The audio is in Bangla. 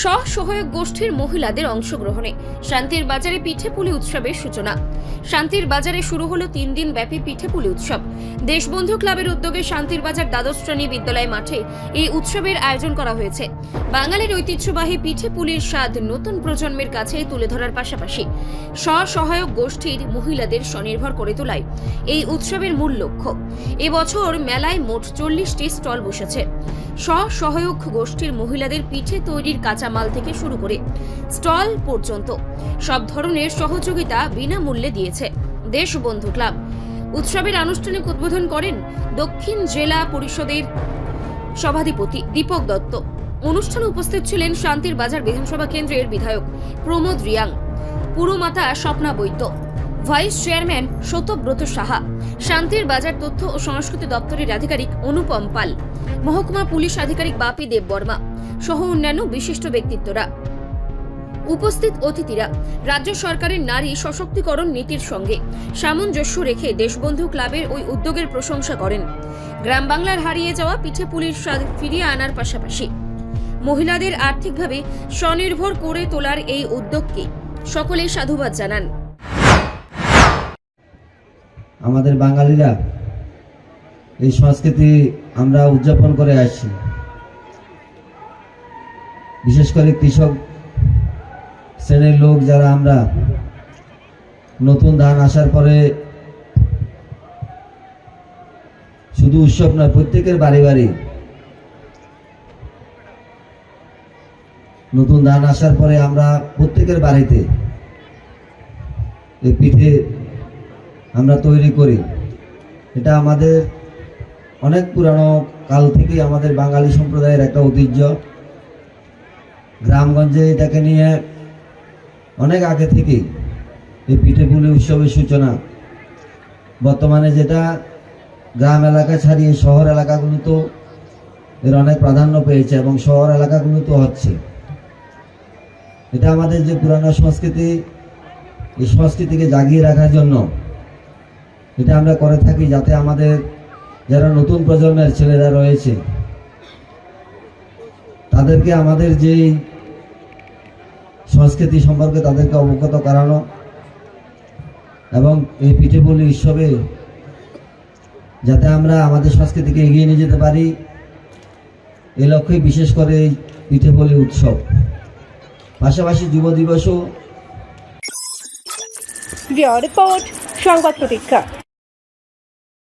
স্বসহায়ক গোষ্ঠীর মহিলাদের অংশগ্রহণে শান্তির বাজারে পিঠেপুলি উৎসবের সূচনা। শান্তির বাজারে শুরু হলো 3 দিন ব্যাপী পিঠেপুলি উৎসব। দেশবন্ধু ক্লাবের উদ্যোগে শান্তির বাজার দ্বাদশ শ্রেণী বিদ্যালয় মাঠে এই উৎসবের আয়োজন করা হয়েছে। বাঙালির ঐতিহ্যবাহী পিঠেপুলির স্বাদ নতুন প্রজন্মের কাছে তুলে ধরার পাশাপাশি স্বসহায়ক গোষ্ঠীর মহিলাদের স্বনির্ভর করে তোলাই এই উৎসবের মূল লক্ষ্য। এবছর মেলায় মোট 40টি স্টল বসেছে। স্বসহায়ক গোষ্ঠীর মহিলাদের পিঠে তৈরির কাঁচামাল থেকে শুরু করে স্টল পর্যন্ত সব ধরনের সহযোগিতা বিনামূল্যে দিয়েছে দেশবন্ধু ক্লাব। উৎসবের আনুষ্ঠানিক উদ্বোধন করেন দক্ষিণ জেলা পরিষদের সভাধিপতি দীপক দত্ত। অনুষ্ঠানে উপস্থিত ছিলেন শান্তির বাজার বিধানসভা কেন্দ্রের বিধায়ক প্রমোদ রিয়াং, পুরমাতা স্বপ্না বৈদ্য, ভাইস চেয়ারম্যান সত্যব্রত সাহা, শান্তির বাজার তথ্য ও সংস্কৃতি দপ্তরের আধিকারিক অনুপম পাল, মহকুমা পুলিশ আধিকারিক বাপি দেব বর্মা সহ অন্যান্য বিশিষ্ট ব্যক্তিত্বরা। উপস্থিত অতিথিরা রাজ্য সরকারের নারী সশক্তিকরণ নীতির সঙ্গে সামঞ্জস্য রেখে দেশবন্ধু ক্লাবের ওই উদ্যোগের প্রশংসা করেন। গ্রাম বাংলার হারিয়ে যাওয়া পিঠেপুলির স্বাদ ফিরিয়ে আনার পাশাপাশি মহিলাদের আর্থিকভাবে স্বনির্ভর করে তোলার এই উদ্যোগকে সকলেই সাধুবাদ জানান। আমাদের বাঙালিরা এই সংস্কৃতি আমরা উদযাপন করে আসছি। বিশেষ করে কৃষক শ্রেণীর লোক যারা আমরা নতুন ধান আসার পরে শুধু উৎসব নয়, প্রত্যেকের বাড়ি বাড়ি নতুন ধান আসার পরে আমরা প্রত্যেকের বাড়িতে এই পিঠে আমরা তৈরি করি। এটা আমাদের অনেক পুরানো কাল থেকেই আমাদের বাঙালি সম্প্রদায়ের একটা ঐতিহ্য। গ্রামগঞ্জে এটাকে নিয়ে অনেক আগে থেকেই এই পিঠেপুলি উৎসবের সূচনা। বর্তমানে যেটা গ্রাম এলাকা ছাড়িয়ে শহর এলাকাগুলোতেও এর অনেক প্রাধান্য পেয়েছে এবং শহর এলাকাগুলোতেও হচ্ছে। এটা আমাদের যে পুরানো সংস্কৃতি, এই সংস্কৃতিকে জাগিয়ে রাখার জন্য এটা আমরা করে থাকি, যাতে আমাদের যারা নতুন প্রজন্মের ছেলেরা রয়েছে তাদেরকে আমাদের যেই সংস্কৃতি সম্পর্কে তাদেরকে অবগত করানো এবং এই পিঠেপুলি উৎসবে যাতে আমরা আমাদের সংস্কৃতিকে এগিয়ে নিয়ে যেতে পারি, এই লক্ষ্যে বিশেষ করে এই পিঠেপুলি উৎসব। পাশাপাশি যুব দিবসও। রিপোর্ট সংবাদ প্রতীক্ষা।